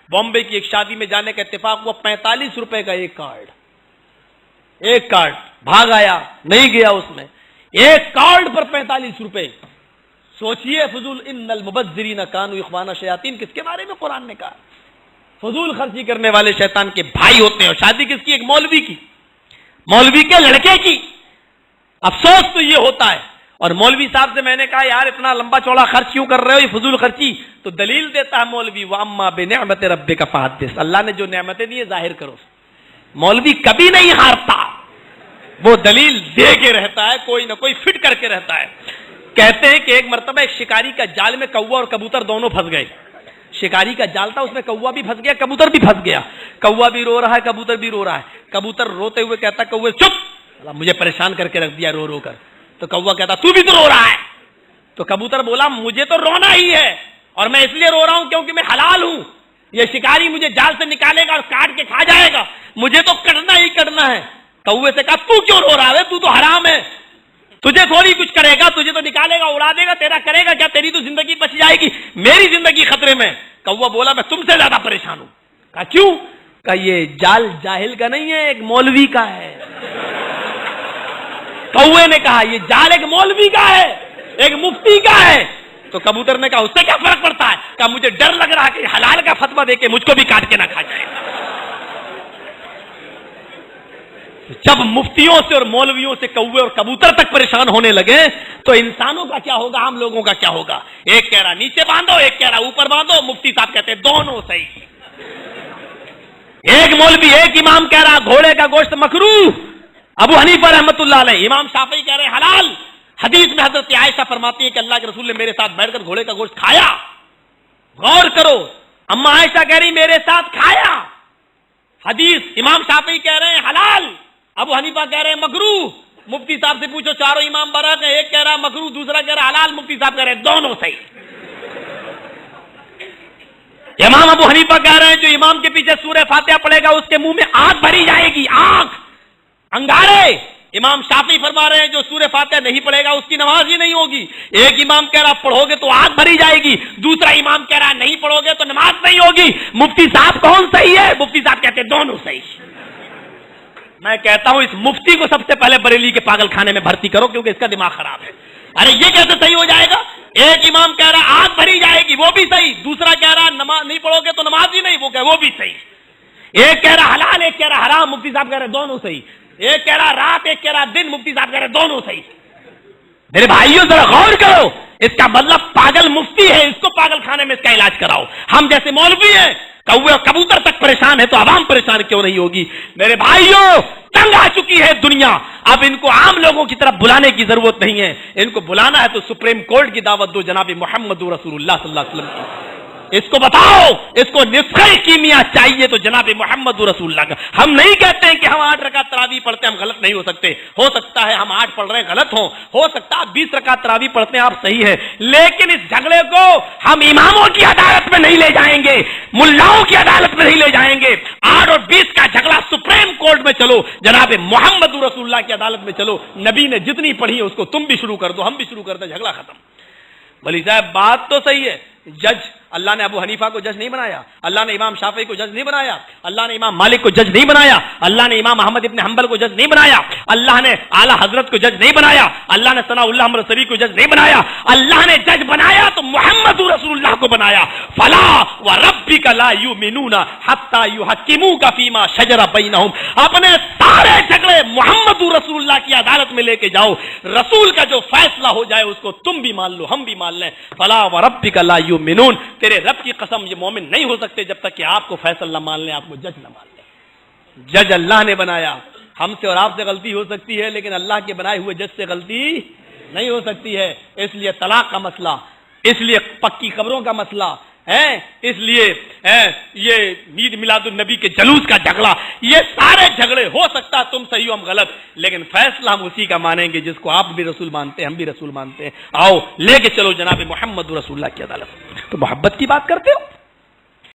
بامبے کی ایک شادی میں جانے کا اتفاق ہوا، 45 روپے کا ایک کارڈ، بھاگ آیا، نہیں گیا اس میں، ایک کارڈ پر 45 روپے. سوچئے فضول، ان المبذرین کانوا اخوان الشیاطین کس کے بارے میں قرآن نے کہا؟ فضول خرچی کرنے والے شیطان کے بھائی ہوتے ہیں. اور شادی کس کی؟ ایک مولوی کی، مولوی کے لڑکے کی. افسوس تو یہ ہوتا ہے. اور مولوی صاحب سے میں نے کہا یار اتنا لمبا چوڑا خرچ کیوں کر رہے ہو، یہ فضول خرچی؟ تو دلیل دیتا ہے مولوی، وَأَمَّا بِنِعْمَةِ رَبِّكَ فَحَدِّثْ، اللہ نے جو نعمتیں دی ظاہر کرو. مولوی کبھی نہیں ہارتا، وہ دلیل دے کے رہتا ہے، کوئی نہ کوئی فٹ کر کے رہتا ہے. کہتے ہیں کہ ایک مرتبہ ایک شکاری کا جال میں کوا اور کبوتر دونوں پھنس گئے. شکاری کا جال تھا، اس میں کوا بھی پھنس گیا، کبوتر بھی پھنس گیا. کوا بھی رو رہا ہے، کبوتر بھی رو رہا ہے. کبوتر روتے ہوئے کہتا کوے چپ، مجھے پریشان کر کے رکھ دیا رو رو کر. تو کوا کہتا تو بھی تو رو رہا ہے. تو کبوتر بولا مجھے تو رونا ہی ہے، اور میں اس لیے رو رہا ہوں کیونکہ میں حلال ہوں. یہ شکاری مجھے جال سے نکالے گا اور کاٹ کے کھا جائے گا، مجھے تو کٹنا ہی کٹنا ہے. کوے سے کہا تو کیوں رو رہا ہے، تو حرام ہے، تجھے تھوڑی کچھ کرے گا، تجھے تو نکالے گا اڑا دے گا، تیرا کرے گا کیا؟ تیری تو زندگی بچ جائے گی، میری زندگی خطرے میں. کوا بولا میں تم سے زیادہ پریشان ہوں. کہا کیوں؟ کہا یہ جال جاہل کا نہیں ہے، ایک مولوی کا ہے. کوے نے کہا یہ جال ایک مولوی کا ہے، ایک مفتی کا ہے. تو کبوتر نے کہا اس سے کیا فرق پڑتا ہے؟ کہا مجھے ڈر لگ رہا ہے کہ حلال کا فتویٰ دے کے مجھ کو بھی کاٹ کے نہ کھا جائے. جب مفتیوں سے اور مولویوں سے کوے اور کبوتر تک پریشان ہونے لگے تو انسانوں کا کیا ہوگا، عام لوگوں کا کیا ہوگا؟ ایک کہہ رہا نیچے باندھو، ایک کہہ رہا اوپر باندھو. مفتی صاحب کہتے ہیں دونوں صحیح. ایک مولوی، ایک امام کہہ رہا گھوڑے کا گوشت مکروہ، ابو حنیفہ رحمۃ اللہ علیہ. امام شافعی کہہ رہے حلال. حدیث میں حضرت عائشہ فرماتی ہے کہ اللہ کے رسول نے میرے ساتھ بیٹھ کر گھوڑے کا گوشت کھایا. غور کرو، اما عائشہ کہہ رہی میرے ساتھ کھایا. حدیث امام شافعی کہہ رہے ہیں حلال، ابو حنیفہ کہہ رہے ہیں مکروہ. مفتی صاحب سے پوچھو، چاروں امام برحق ہیں، ایک کہہ رہا مکروہ، دوسرا کہہ رہا حلال، مفتی صاحب کہہ رہے ہیں دونوں صحیح. امام ابو حنیفہ کہہ رہے ہیں جو امام کے پیچھے سورہ فاتحہ پڑھے گا اس کے منہ میں آگ بھری جائے گی، آگ، انگارے. امام شافعی فرما رہے ہیں جو سورہ فاتحہ نہیں پڑھے گا اس کی نماز ہی نہیں ہوگی. ایک امام کہہ رہا پڑھو گے تو آگ بھری جائے گی، دوسرا امام کہہ رہا نہیں پڑھو گے تو نماز نہیں ہوگی. مفتی صاحب کون صحیح ہے؟ مفتی صاحب کہتے ہیں دونوں صحیح. میں کہتا ہوں اس مفتی کو سب سے پہلے بریلی کے پاگل خانے میں بھرتی کرو کیونکہ اس کا دماغ خراب ہے. ارے یہ کیسے صحیح ہو جائے گا؟ ایک امام کہہ رہا آگ بھری جائے گی، وہ بھی صحیح. دوسرا کہہ رہا نماز نہیں پڑھو گے تو نماز ہی نہیں، وہ بھی صحیح. ایک کہہ رہا حلال، ایک کہہ رہا حرام، مفتی صاحب کہہ رہے دونوں صحیح. ایک کہہ رہا رات، ایک کہہ رہا دن، مفتی صاحب کہہ رہے دونوں صحیح. میرے بھائیوں ذرا غور کرو، اس کا مطلب پاگل مفتی ہے، اس کو پاگل خانے میں اس کا علاج کراؤ. ہم جیسے مولوی ہیں، کوے اور کبوتر تک پریشان ہے تو عوام پریشان کیوں نہیں ہوگی؟ میرے بھائیوں تنگ آ چکی ہے دنیا، اب ان کو عام لوگوں کی طرف بلانے کی ضرورت نہیں ہے. ان کو بلانا ہے تو سپریم کورٹ کی دعوت دو، جناب محمد رسول اللہ صلی اللہ علیہ وسلم کی. اس کو بتاؤ، اس کو نسخہ کیمیا چاہیے تو جناب محمد رسول اللہ کا. ہم نہیں کہتے ہیں کہ ہم 8 رکعت تراویح پڑھتے ہیں ہم غلط نہیں ہو سکتے، ہو سکتا ہے ہم 8 پڑھ رہے ہیں غلط ہو سکتا ہے 20 رکعت تراویح پڑھتے ہیں آپ صحیح ہے، لیکن اس جھگڑے کو ہم اماموں کی عدالت میں نہیں لے جائیں گے، ملاؤں کی عدالت میں نہیں لے جائیں گے. 8 اور 20 کا جھگڑا سپریم کورٹ میں چلو، جناب محمد رسول اللہ کی عدالت میں چلو. نبی نے جتنی پڑھی ہے اس کو تم بھی شروع کر دو، ہم بھی شروع کر دیں، جھگڑا ختم. ولی صاحب بات تو صحیح ہے، جج اللہ نے ابو حنیفہ کو جج نہیں بنایا، اللہ نے امام شافعی کو جج نہیں بنایا، اللہ نے امام مالک کو جج نہیں بنایا، اللہ نے امام احمد ابن حنبل کو جج نہیں بنایا، اللہ نے اعلی حضرت کو جج نہیں بنایا، اللہ نے ثناء اللہ مرسلی کو جج نہیں بنایا. اللہ نے جج بنایا تو محمد رسول اللہ کو بنایا. فلا وربک لا یؤمنون حتی یحکموک فیما شجر بینہم. اپنے سارے جھگڑے محمد رسول اللہ کی عدالت میں لے کے جاؤ، رسول کا جو فیصلہ ہو جائے اس کو تم بھی مان لو، ہم بھی مان لیں. فلا وربک لا یؤمنون، تیرے رب کی قسم یہ مومن نہیں ہو سکتے جب تک کہ آپ کو فیصل نہ مان لیں، آپ کو جج نہ مان لیں. جج اللہ نے بنایا، ہم سے اور آپ سے غلطی ہو سکتی ہے لیکن اللہ کے بنائے ہوئے جج سے غلطی نہیں ہو سکتی ہے. اس لیے طلاق کا مسئلہ، اس لیے پکی قبروں کا مسئلہ ہے، اس لیے یہ عید میلاد النبی کے جلوس کا جھگڑا، یہ سارے جھگڑے ہو سکتا ہے تم صحیح ہو ہم غلط، لیکن فیصلہ ہم اسی کا مانیں گے جس کو آپ بھی رسول مانتے ہیں ہم بھی رسول مانتے ہیں. آؤ لے کے چلو جناب محمد رسول اللہ کی عدالت. تو محبت کی بات کرتے ہو.